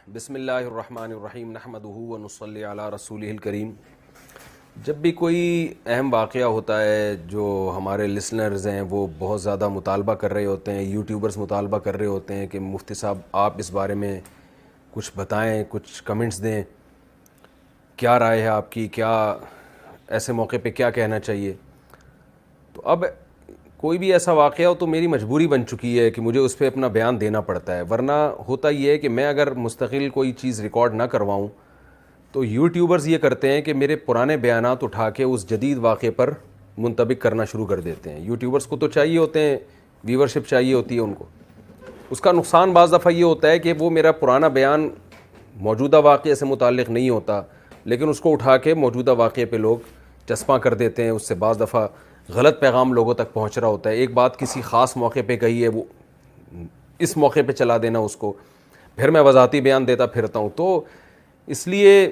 بسم اللہ الرحمن الرحیم نحمدہ ونصلی علی رسولہ الکریم۔ جب بھی کوئی اہم واقعہ ہوتا ہے جو ہمارے لسنرز ہیں وہ بہت زیادہ مطالبہ کر رہے ہوتے ہیں، یوٹیوبرز مطالبہ کر رہے ہوتے ہیں کہ مفتی صاحب آپ اس بارے میں کچھ بتائیں، کچھ کمنٹس دیں، کیا رائے ہے آپ کی، کیا ایسے موقع پہ کیا کہنا چاہیے۔ تو اب کوئی بھی ایسا واقعہ ہو تو میری مجبوری بن چکی ہے کہ مجھے اس پہ اپنا بیان دینا پڑتا ہے، ورنہ ہوتا یہ ہے کہ میں اگر مستقل کوئی چیز ریکارڈ نہ کرواؤں تو یوٹیوبرز یہ کرتے ہیں کہ میرے پرانے بیانات اٹھا کے اس جدید واقعے پر منطبق کرنا شروع کر دیتے ہیں۔ یوٹیوبرز کو تو چاہیے ہوتے ہیں، ویورشپ چاہیے ہوتی ہے ان کو۔ اس کا نقصان بعض دفعہ یہ ہوتا ہے کہ وہ میرا پرانا بیان موجودہ واقعے سے متعلق نہیں ہوتا، لیکن اس کو اٹھا کے موجودہ واقعے پہ لوگ چسپاں کر دیتے ہیں، اس سے بعض دفعہ غلط پیغام لوگوں تک پہنچ رہا ہوتا ہے۔ ایک بات کسی خاص موقع پہ کہی ہے، وہ اس موقع پہ چلا دینا اس کو، پھر میں وضاحتی بیان دیتا پھرتا ہوں۔ تو اس لیے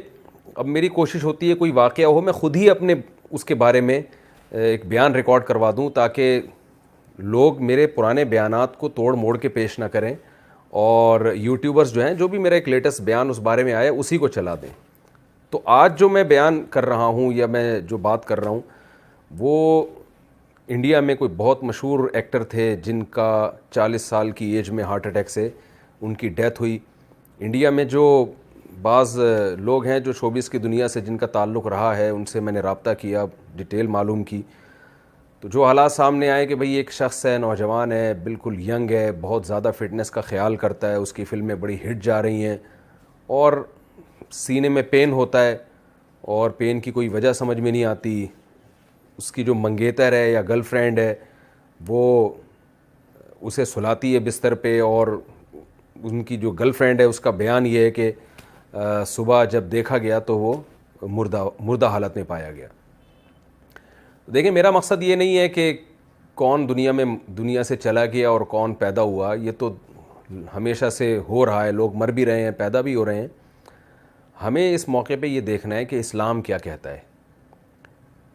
اب میری کوشش ہوتی ہے کوئی واقعہ ہو میں خود ہی اپنے اس کے بارے میں ایک بیان ریکارڈ کروا دوں، تاکہ لوگ میرے پرانے بیانات کو توڑ موڑ کے پیش نہ کریں، اور یوٹیوبرز جو ہیں جو بھی میرا ایک لیٹسٹ بیان اس بارے میں آیا اسی کو چلا دیں۔ تو آج جو میں بیان کر رہا ہوں یا میں جو بات کر رہا ہوں وہ انڈیا میں کوئی بہت مشہور ایکٹر تھے جن کا 40 سال کی ایج میں ہارٹ اٹیک سے ان کی ڈیتھ ہوئی۔ انڈیا میں جو بعض لوگ ہیں جو شوبز کی دنیا سے جن کا تعلق رہا ہے ان سے میں نے رابطہ کیا، ڈیٹیل معلوم کی، تو جو حالات سامنے آئے کہ بھئی ایک شخص ہے، نوجوان ہے، بالکل ینگ ہے، بہت زیادہ فٹنس کا خیال کرتا ہے، اس کی فلمیں بڑی ہٹ جا رہی ہیں، اور سینے میں پین ہوتا ہے اور پین کی کوئی وجہ سمجھ میں نہیں آتی۔ اس کی جو منگیتر ہے یا گرل فرینڈ ہے وہ اسے سلاتی ہے بستر پہ، اور ان کی جو گرل فرینڈ ہے اس کا بیان یہ ہے کہ صبح جب دیکھا گیا تو وہ مردہ حالت میں پایا گیا۔ دیکھیں، میرا مقصد یہ نہیں ہے کہ کون دنیا سے چلا گیا اور کون پیدا ہوا، یہ تو ہمیشہ سے ہو رہا ہے، لوگ مر بھی رہے ہیں، پیدا بھی ہو رہے ہیں۔ ہمیں اس موقع پہ یہ دیکھنا ہے کہ اسلام کیا کہتا ہے۔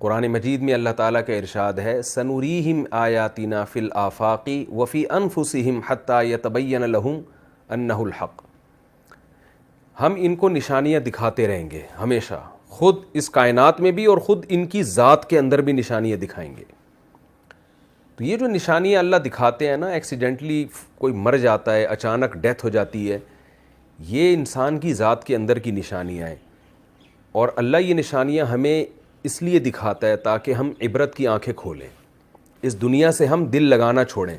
قرآن مجید میں اللہ تعالیٰ کا ارشاد ہے، سنوریہم آیاتنا فی الآفاق وفی انفسہم حتی یتبین لہم انہ الحق۔ ہم ان کو نشانیاں دکھاتے رہیں گے ہمیشہ، خود اس کائنات میں بھی اور خود ان کی ذات کے اندر بھی نشانیاں دکھائیں گے۔ تو یہ جو نشانیاں اللہ دکھاتے ہیں نا، ایکسیڈنٹلی کوئی مر جاتا ہے، اچانک ڈیتھ ہو جاتی ہے، یہ انسان کی ذات کے اندر کی نشانیاں ہیں، اور اللہ یہ نشانیاں ہمیں اس لیے دکھاتا ہے تاکہ ہم عبرت کی آنکھیں کھولیں، اس دنیا سے ہم دل لگانا چھوڑیں۔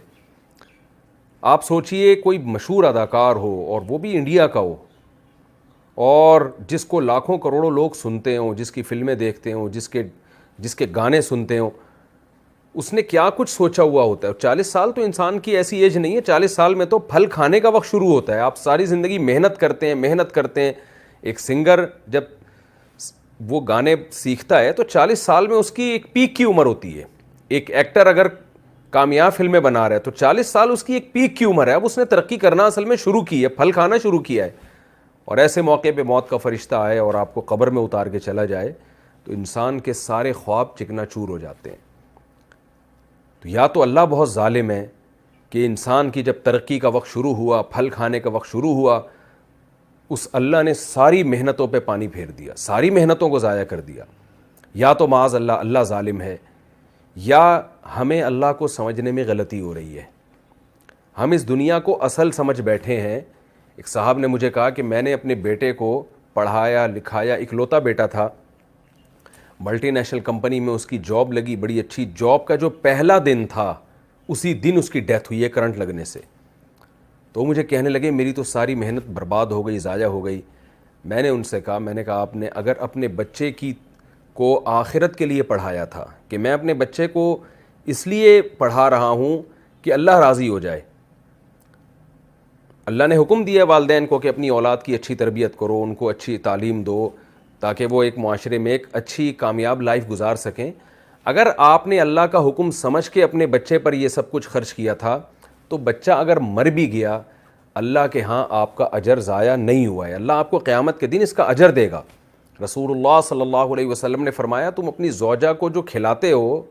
آپ سوچئے کوئی مشہور اداکار ہو اور وہ بھی انڈیا کا ہو، اور جس کو لاکھوں کروڑوں لوگ سنتے ہوں، جس کی فلمیں دیکھتے ہوں، جس کے گانے سنتے ہوں، اس نے کیا کچھ سوچا ہوا ہوتا ہے۔ 40 سال تو انسان کی ایسی ایج نہیں ہے، 40 سال میں تو پھل کھانے کا وقت شروع ہوتا ہے۔ آپ ساری زندگی محنت کرتے ہیں۔ ایک سنگر جب وہ گانے سیکھتا ہے تو 40 سال میں اس کی ایک پیک کی عمر ہوتی ہے۔ ایک ایکٹر اگر کامیاب فلمیں بنا رہا ہے تو 40 سال اس کی ایک پیک کی عمر ہے۔ اب اس نے ترقی کرنا اصل میں شروع کی ہے، پھل کھانا شروع کیا ہے، اور ایسے موقع پہ موت کا فرشتہ آئے اور آپ کو قبر میں اتار کے چلا جائے تو انسان کے سارے خواب چکنا چور ہو جاتے ہیں۔ تو یا تو اللہ بہت ظالم ہے کہ انسان کی جب ترقی کا وقت شروع ہوا، پھل کھانے کا وقت شروع ہوا، اس اللہ نے ساری محنتوں پہ پانی پھیر دیا، ساری محنتوں کو ضائع کر دیا۔ یا تو معاذ اللہ ظالم ہے، یا ہمیں اللہ کو سمجھنے میں غلطی ہو رہی ہے۔ ہم اس دنیا کو اصل سمجھ بیٹھے ہیں۔ ایک صاحب نے مجھے کہا کہ میں نے اپنے بیٹے کو پڑھایا لکھایا، اکلوتا بیٹا تھا، ملٹی نیشنل کمپنی میں اس کی جاب لگی، بڑی اچھی جاب کا جو پہلا دن تھا اسی دن اس کی ڈیتھ ہوئی ہے کرنٹ لگنے سے۔ تو مجھے کہنے لگے میری تو ساری محنت برباد ہو گئی، ضائع ہو گئی۔ میں نے ان سے کہا، میں نے کہا آپ نے اگر اپنے بچے کو آخرت کے لیے پڑھایا تھا، کہ میں اپنے بچے کو اس لیے پڑھا رہا ہوں کہ اللہ راضی ہو جائے، اللہ نے حکم دیا والدین کو کہ اپنی اولاد کی اچھی تربیت کرو، ان کو اچھی تعلیم دو تاکہ وہ ایک معاشرے میں ایک اچھی کامیاب لائف گزار سکیں۔ اگر آپ نے اللہ کا حکم سمجھ کے اپنے بچے پر یہ سب کچھ خرچ کیا تھا تو بچہ اگر مر بھی گیا، اللہ کے ہاں آپ کا اجر ضائع نہیں ہوا ہے، اللہ آپ کو قیامت کے دن اس کا اجر دے گا۔ رسول اللہ صلی اللہ علیہ وسلم نے فرمایا، تم اپنی زوجہ کو جو کھلاتے ہو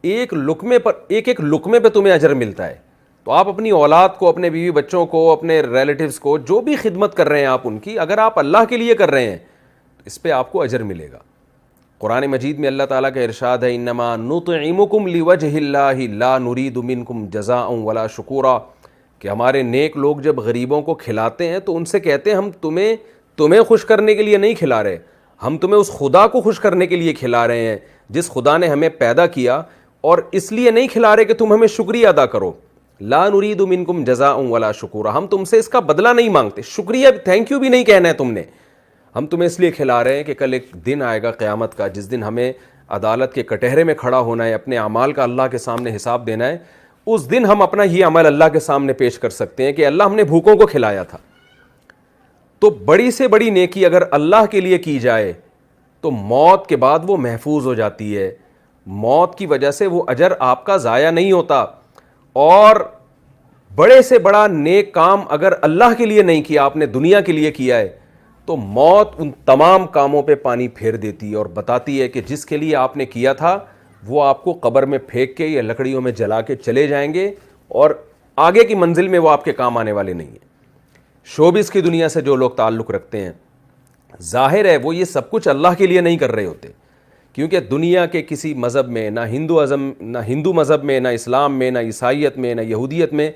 ایک لقمے پر، ایک لقمے پہ تمہیں اجر ملتا ہے، تو آپ اپنی اولاد کو, اپنے بیوی بچوں کو, اپنے ریلیٹیوز کو جو بھی خدمت کر رہے ہیں آپ ان کی, اگر آپ اللہ کے لیے کر رہے ہیں تو اس پہ آپ کو اجر ملے گا. قرآن مجید میں اللہ تعالیٰ کا ارشاد ہے, انما نطعمکم لوجہ اللہ لا نرید منکم جزاء ولا شکورا, کہ ہمارے نیک لوگ جب غریبوں کو کھلاتے ہیں تو ان سے کہتے ہیں ہم تمہیں خوش کرنے کے لیے نہیں کھلا رہے, ہم تمہیں اس خدا کو خوش کرنے کے لیے کھلا رہے ہیں جس خدا نے ہمیں پیدا کیا, اور اس لیے نہیں کھلا رہے کہ تم ہمیں شکریہ ادا کرو. لا نرید منکم جزاء ولا شکورا, ہم تم سے اس کا بدلہ نہیں مانگتے, شکریہ تھینک یو بھی نہیں کہنا ہے تم نے, ہم تمہیں اس لیے کھلا رہے ہیں کہ کل ایک دن آئے گا قیامت کا جس دن ہمیں عدالت کے کٹہرے میں کھڑا ہونا ہے, اپنے اعمال کا اللہ کے سامنے حساب دینا ہے. اس دن ہم اپنا یہ عمل اللہ کے سامنے پیش کر سکتے ہیں کہ اللہ ہم نے بھوکوں کو کھلایا تھا. تو بڑی سے بڑی نیکی اگر اللہ کے لیے کی جائے تو موت کے بعد وہ محفوظ ہو جاتی ہے, موت کی وجہ سے وہ اجر آپ کا ضائع نہیں ہوتا. اور بڑے سے بڑا نیک کام اگر اللہ کے لیے نہیں کیا, آپ نے دنیا کے لیے کیا ہے, تو موت ان تمام کاموں پہ پانی پھیر دیتی ہے اور بتاتی ہے کہ جس کے لیے آپ نے کیا تھا وہ آپ کو قبر میں پھینک کے یا لکڑیوں میں جلا کے چلے جائیں گے, اور آگے کی منزل میں وہ آپ کے کام آنے والے نہیں ہیں. شوبز کی دنیا سے جو لوگ تعلق رکھتے ہیں, ظاہر ہے وہ یہ سب کچھ اللہ کے لیے نہیں کر رہے ہوتے, کیونکہ دنیا کے کسی مذہب میں, نہ ہندو مذہب میں, نہ اسلام میں, نہ عیسائیت میں, نہ یہودیت میں,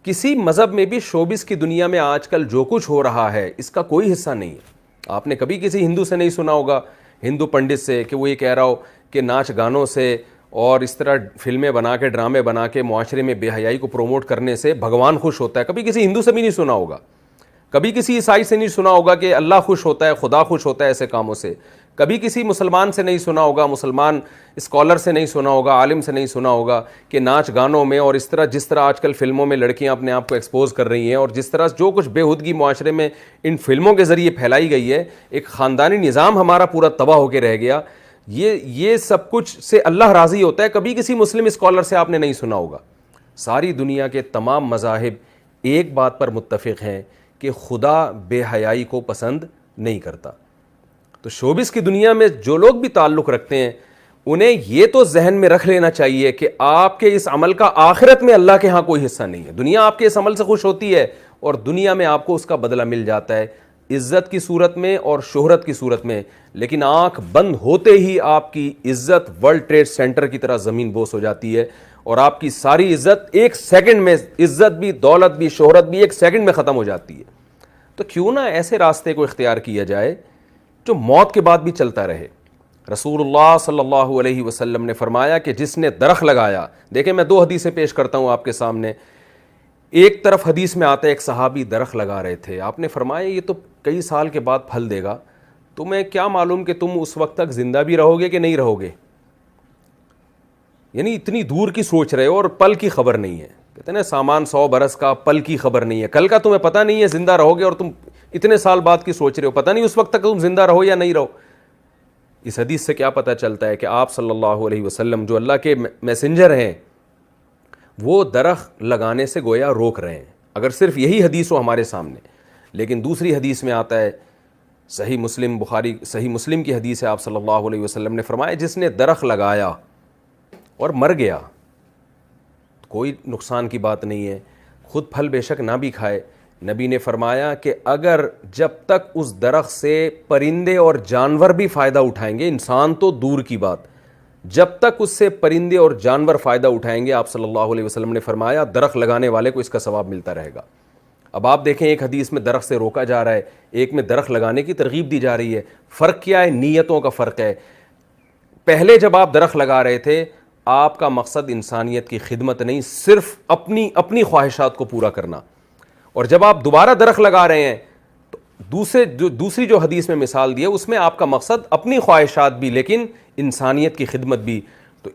کسی مذہب میں بھی شوبز کی دنیا میں آج کل جو کچھ ہو رہا ہے اس کا کوئی حصہ نہیں ہے. آپ نے کبھی کسی ہندو سے نہیں سنا ہوگا, ہندو پنڈت سے, کہ وہ یہ کہہ رہا ہو کہ ناچ گانوں سے اور اس طرح فلمیں بنا کے, ڈرامے بنا کے معاشرے میں بے حیائی کو پروموٹ کرنے سے بھگوان خوش ہوتا ہے. کبھی کسی ہندو سے بھی نہیں سنا ہوگا, کبھی کسی عیسائی سے نہیں سنا ہوگا کہ اللہ خوش ہوتا ہے, خدا خوش ہوتا ہے ایسے کاموں سے. کبھی کسی مسلمان سے نہیں سنا ہوگا, مسلمان اسکالر سے نہیں سنا ہوگا, عالم سے نہیں سنا ہوگا کہ ناچ گانوں میں اور اس طرح جس طرح آج کل فلموں میں لڑکیاں اپنے آپ کو ایکسپوز کر رہی ہیں, اور جس طرح جو کچھ بے ہودگی معاشرے میں ان فلموں کے ذریعے پھیلائی گئی ہے, ایک خاندانی نظام ہمارا پورا تباہ ہو کے رہ گیا. یہ سب کچھ سے اللہ راضی ہوتا ہے, کبھی کسی مسلم اسکالر سے آپ نے نہیں سنا ہوگا. ساری دنیا کے تمام مذاہب ایک بات پر متفق ہیں کہ خدا بے حیائی کو پسند نہیں کرتا. تو شوبز کی دنیا میں جو لوگ بھی تعلق رکھتے ہیں انہیں یہ تو ذہن میں رکھ لینا چاہیے کہ آپ کے اس عمل کا آخرت میں اللہ کے ہاں کوئی حصہ نہیں ہے. دنیا آپ کے اس عمل سے خوش ہوتی ہے اور دنیا میں آپ کو اس کا بدلہ مل جاتا ہے, عزت کی صورت میں اور شہرت کی صورت میں, لیکن آنکھ بند ہوتے ہی آپ کی عزت ورلڈ ٹریڈ سینٹر کی طرح زمین بوس ہو جاتی ہے, اور آپ کی ساری عزت ایک سیکنڈ میں, عزت بھی, دولت بھی, شہرت بھی ایک سیکنڈ میں ختم ہو جاتی ہے. تو کیوں نہ ایسے راستے کو اختیار کیا جائے جو موت کے بعد بھی چلتا رہے. رسول اللہ صلی اللہ علیہ وسلم نے فرمایا کہ جس نے درخت لگایا, دیکھیں میں 2 حدیثیں پیش کرتا ہوں آپ کے سامنے. ایک طرف حدیث میں آتا ہے ایک صحابی درخت لگا رہے تھے, آپ نے فرمایا یہ تو کئی سال کے بعد پھل دے گا, تمہیں کیا معلوم کہ تم اس وقت تک زندہ بھی رہو گے کہ نہیں رہو گے, یعنی اتنی دور کی سوچ رہے ہو اور پل کی خبر نہیں ہے. کہتے ہیں نا سامان 100 برس کا, پل کی خبر نہیں ہے, کل کا تمہیں پتہ نہیں ہے زندہ رہو گے, اور تم اتنے سال بعد کی سوچ رہے ہو, پتہ نہیں اس وقت تک تم زندہ رہو یا نہیں رہو. اس حدیث سے کیا پتہ چلتا ہے کہ آپ صلی اللہ علیہ وسلم جو اللہ کے میسنجر ہیں وہ درخت لگانے سے گویا روک رہے ہیں, اگر صرف یہی حدیث ہو ہمارے سامنے. لیکن دوسری حدیث میں آتا ہے, صحیح مسلم, بخاری صحیح مسلم کی حدیث ہے, آپ صلی اللہ علیہ وسلم نے فرمایا جس نے درخت لگایا اور مر گیا کوئی نقصان کی بات نہیں ہے, خود پھل بے شک نہ بھی کھائے. نبی نے فرمایا کہ اگر جب تک اس درخت سے پرندے اور جانور بھی فائدہ اٹھائیں گے, انسان تو دور کی بات, جب تک اس سے پرندے اور جانور فائدہ اٹھائیں گے, آپ صلی اللہ علیہ وسلم نے فرمایا درخت لگانے والے کو اس کا ثواب ملتا رہے گا. اب آپ دیکھیں ایک حدیث میں درخت سے روکا جا رہا ہے, ایک میں درخت لگانے کی ترغیب دی جا رہی ہے. فرق کیا ہے؟ نیتوں کا فرق ہے. پہلے جب آپ درخت لگا رہے تھے آپ کا مقصد انسانیت کی خدمت نہیں, صرف اپنی خواہشات کو پورا کرنا, اور جب آپ دوبارہ درخت لگا رہے ہیں تو دوسری جو حدیث میں مثال دی ہے اس میں آپ کا مقصد اپنی خواہشات بھی لیکن انسانیت کی خدمت بھی. تو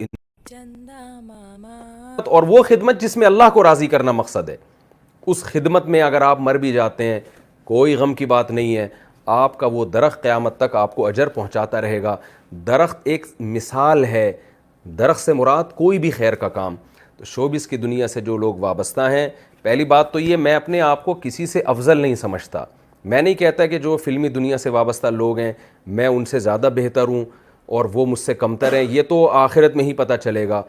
اور وہ خدمت جس میں اللہ کو راضی کرنا مقصد ہے, اس خدمت میں اگر آپ مر بھی جاتے ہیں کوئی غم کی بات نہیں ہے, آپ کا وہ درخت قیامت تک آپ کو اجر پہنچاتا رہے گا. درخت ایک مثال ہے, درخت سے مراد کوئی بھی خیر کا کام. تو شوبز کی دنیا سے جو لوگ وابستہ ہیں, پہلی بات تو یہ, میں اپنے آپ کو کسی سے افضل نہیں سمجھتا. میں نہیں کہتا کہ جو فلمی دنیا سے وابستہ لوگ ہیں میں ان سے زیادہ بہتر ہوں اور وہ مجھ سے کمتر ہیں, یہ تو آخرت میں ہی پتہ چلے گا.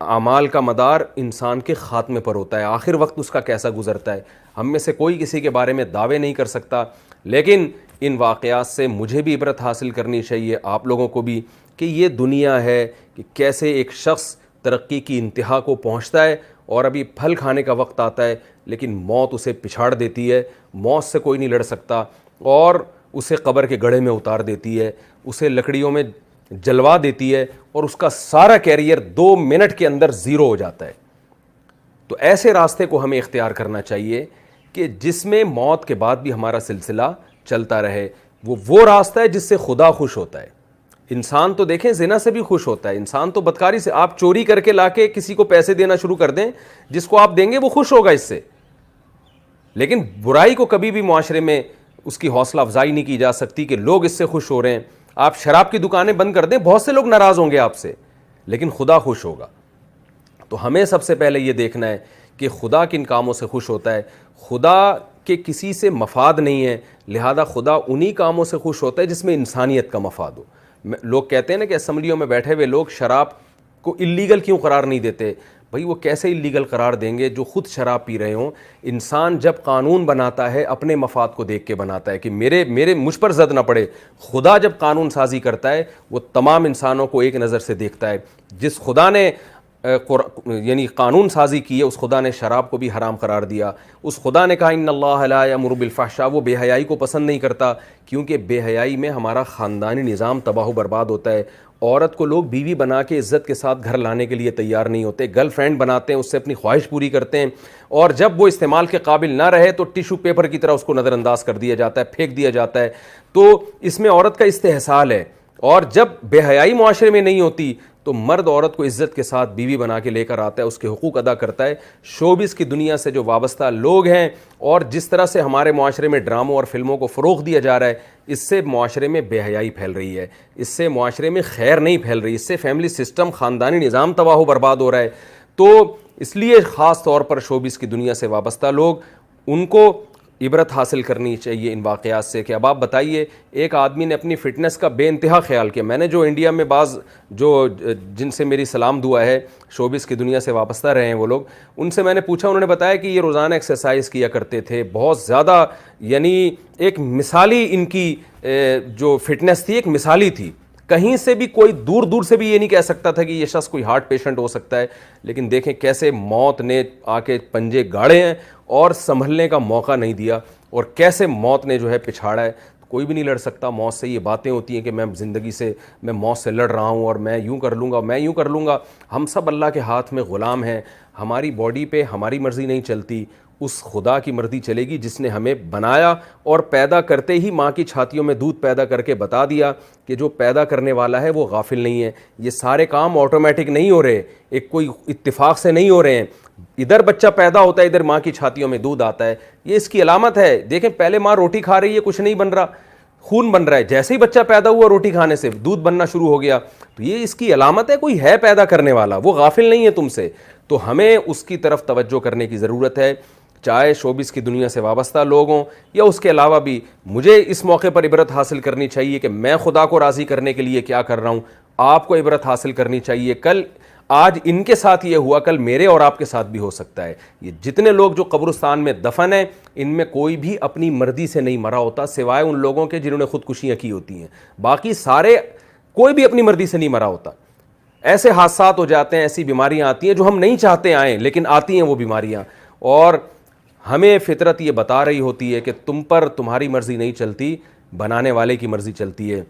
اعمال کا مدار انسان کے خاتمے پر ہوتا ہے، آخر وقت اس کا کیسا گزرتا ہے ہم میں سے کوئی کسی کے بارے میں دعوے نہیں کر سکتا، لیکن ان واقعات سے مجھے بھی عبرت حاصل کرنی چاہیے، آپ لوگوں کو بھی، کہ یہ دنیا ہے کہ کیسے ایک شخص ترقی کی انتہا کو پہنچتا ہے اور ابھی پھل کھانے کا وقت آتا ہے لیکن موت اسے پچھاڑ دیتی ہے، موت سے کوئی نہیں لڑ سکتا اور اسے قبر کے گڑھے میں اتار دیتی ہے، اسے لکڑیوں میں جلوا دیتی ہے اور اس کا سارا کیریئر 2 منٹ کے اندر زیرو ہو جاتا ہے۔ تو ایسے راستے کو ہمیں اختیار کرنا چاہیے کہ جس میں موت کے بعد بھی ہمارا سلسلہ چلتا رہے، وہ راستہ ہے جس سے خدا خوش ہوتا ہے۔ انسان تو دیکھیں زنا سے بھی خوش ہوتا ہے، انسان تو بدکاری سے، آپ چوری کر کے لا کے کسی کو پیسے دینا شروع کر دیں، جس کو آپ دیں گے وہ خوش ہوگا اس سے، لیکن برائی کو کبھی بھی معاشرے میں اس کی حوصلہ افزائی نہیں کی جا سکتی کہ لوگ اس سے خوش ہو رہے ہیں۔ آپ شراب کی دکانیں بند کر دیں، بہت سے لوگ ناراض ہوں گے آپ سے، لیکن خدا خوش ہوگا۔ تو ہمیں سب سے پہلے یہ دیکھنا ہے کہ خدا کن کاموں سے خوش ہوتا ہے، خدا کے کسی سے مفاد نہیں ہے، لہذا خدا انہی کاموں سے خوش ہوتا ہے جس میں انسانیت کا مفاد ہو۔ لوگ کہتے ہیں نا کہ اسمبلیوں میں بیٹھے ہوئے لوگ شراب کو اللیگل کیوں قرار نہیں دیتے، بھائی وہ کیسے اللیگل قرار دیں گے جو خود شراب پی رہے ہوں۔ انسان جب قانون بناتا ہے اپنے مفاد کو دیکھ کے بناتا ہے کہ مجھ پر زد نہ پڑے۔ خدا جب قانون سازی کرتا ہے وہ تمام انسانوں کو ایک نظر سے دیکھتا ہے۔ جس خدا نے یعنی قانون سازی کی ہے اس خدا نے شراب کو بھی حرام قرار دیا، اس خدا نے کہا ان اللہ لا یامر بالفحشاء، وہ بے حیائی کو پسند نہیں کرتا، کیونکہ بے حیائی میں ہمارا خاندانی نظام تباہ و برباد ہوتا ہے۔ عورت کو لوگ بیوی بنا کے عزت کے ساتھ گھر لانے کے لیے تیار نہیں ہوتے، گرل فرینڈ بناتے ہیں، اس سے اپنی خواہش پوری کرتے ہیں، اور جب وہ استعمال کے قابل نہ رہے تو ٹیشو پیپر کی طرح اس کو نظر انداز کر دیا جاتا ہے، پھینک دیا جاتا ہے۔ تو اس میں عورت کا استحصال ہے، اور جب بے حیائی معاشرے میں نہیں ہوتی تو مرد عورت کو عزت کے ساتھ بیوی بنا کے لے کر آتا ہے، اس کے حقوق ادا کرتا ہے۔ شوبز کی دنیا سے جو وابستہ لوگ ہیں اور جس طرح سے ہمارے معاشرے میں ڈراموں اور فلموں کو فروغ دیا جا رہا ہے، اس سے معاشرے میں بے حیائی پھیل رہی ہے، اس سے معاشرے میں خیر نہیں پھیل رہی، اس سے فیملی سسٹم، خاندانی نظام تباہ و برباد ہو رہا ہے۔ تو اس لیے خاص طور پر شوبز کی دنیا سے وابستہ لوگ، ان کو عبرت حاصل کرنی چاہیے ان واقعات سے کہ اب آپ بتائیے ایک آدمی نے اپنی فٹنس کا بے انتہا خیال کیا۔ میں نے جو انڈیا میں بعض جن سے میری سلام دعا ہے، شوبز کی دنیا سے وابستہ رہے ہیں وہ لوگ، ان سے میں نے پوچھا، انہوں نے بتایا کہ یہ روزانہ ایکسرسائز کیا کرتے تھے، بہت زیادہ، یعنی ایک مثالی ان کی جو فٹنس تھی ایک مثالی تھی، کہیں سے بھی کوئی دور دور سے بھی یہ نہیں کہہ سکتا تھا کہ یہ شخص کوئی ہارٹ پیشنٹ ہو سکتا ہے، لیکن دیکھیں کیسے موت نے آ کے پنجے گاڑے ہیں اور سنبھلنے کا موقع نہیں دیا، اور کیسے موت نے جو ہے پچھاڑا ہے۔ کوئی بھی نہیں لڑ سکتا موت سے۔ یہ باتیں ہوتی ہیں کہ میں زندگی سے، میں موت سے لڑ رہا ہوں اور میں یوں کر لوں گا، میں یوں کر لوں گا۔ ہم سب اللہ کے ہاتھ میں غلام ہیں، ہماری باڈی پہ ہماری مرضی نہیں چلتی، اس خدا کی مرضی چلے گی جس نے ہمیں بنایا اور پیدا کرتے ہی ماں کی چھاتیوں میں دودھ پیدا کر کے بتا دیا کہ جو پیدا کرنے والا ہے وہ غافل نہیں ہے۔ یہ سارے کام آٹومیٹک نہیں ہو رہے، ایک کوئی اتفاق سے نہیں ہو رہے ہیں، ادھر بچہ پیدا ہوتا ہے، ادھر ماں کی چھاتیوں میں دودھ آتا ہے، یہ اس کی علامت ہے۔ دیکھیں پہلے ماں روٹی کھا رہی ہے، کچھ نہیں بن رہا، خون بن رہا ہے، جیسے ہی بچہ پیدا ہوا روٹی کھانے سے دودھ بننا شروع ہو گیا، تو یہ اس کی علامت ہے کوئی ہے پیدا کرنے والا، وہ غافل نہیں ہے تم سے۔ تو ہمیں اس کی طرف توجہ کرنے کی ضرورت ہے، چاہے شوبز کی دنیا سے وابستہ لوگ ہوں یا اس کے علاوہ بھی۔ مجھے اس موقع پر عبرت حاصل کرنی چاہیے کہ میں خدا کو راضی کرنے کے لیے کیا کر رہا ہوں، آپ کو عبرت حاصل کرنی چاہیے۔ آج ان کے ساتھ یہ ہوا، کل میرے اور آپ کے ساتھ بھی ہو سکتا ہے۔ یہ جتنے لوگ جو قبرستان میں دفن ہیں، ان میں کوئی بھی اپنی مرضی سے نہیں مرا ہوتا، سوائے ان لوگوں کے جنہوں نے خودکشیاں کی ہوتی ہیں، باقی سارے کوئی بھی اپنی مرضی سے نہیں مرا ہوتا۔ ایسے حادثات ہو جاتے ہیں، ایسی بیماریاں آتی ہیں جو ہم نہیں چاہتے آئیں، لیکن آتی ہیں وہ بیماریاں، اور ہمیں فطرت یہ بتا رہی ہوتی ہے کہ تم پر تمہاری مرضی نہیں چلتی، بنانے والے کی مرضی چلتی ہے۔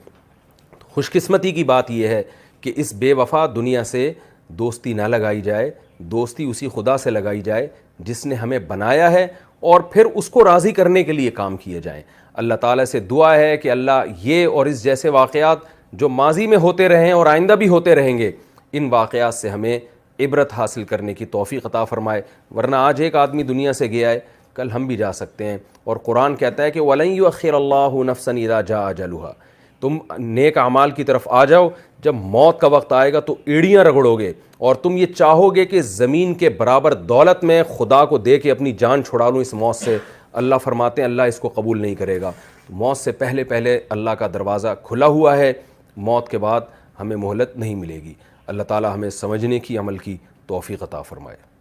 خوش قسمتی کی بات یہ ہے کہ اس بے وفا دنیا سے دوستی نہ لگائی جائے، دوستی اسی خدا سے لگائی جائے جس نے ہمیں بنایا ہے، اور پھر اس کو راضی کرنے کے لیے کام کیے جائیں۔ اللہ تعالیٰ سے دعا ہے کہ اللہ یہ اور اس جیسے واقعات جو ماضی میں ہوتے رہے ہیں اور آئندہ بھی ہوتے رہیں گے، ان واقعات سے ہمیں عبرت حاصل کرنے کی توفیق عطا فرمائے، ورنہ آج ایک آدمی دنیا سے گیا ہے، کل ہم بھی جا سکتے ہیں، اور قرآن کہتا ہے کہ وَلَن يُؤَخِّرَ اللَّهُ نَفْسًا إِذَا جَاءَ أَجَلُهَا۔ تم نیک اعمال کی طرف آ جاؤ، جب موت کا وقت آئے گا تو ایڑیاں رگڑو گے اور تم یہ چاہو گے کہ زمین کے برابر دولت میں خدا کو دے کے اپنی جان چھڑا لوں اس موت سے۔ اللہ فرماتے ہیں اللہ اس کو قبول نہیں کرے گا۔ موت سے پہلے پہلے اللہ کا دروازہ کھلا ہوا ہے، موت کے بعد ہمیں مہلت نہیں ملے گی۔ اللہ تعالی ہمیں سمجھنے کی، عمل کی توفیق عطا فرمائے.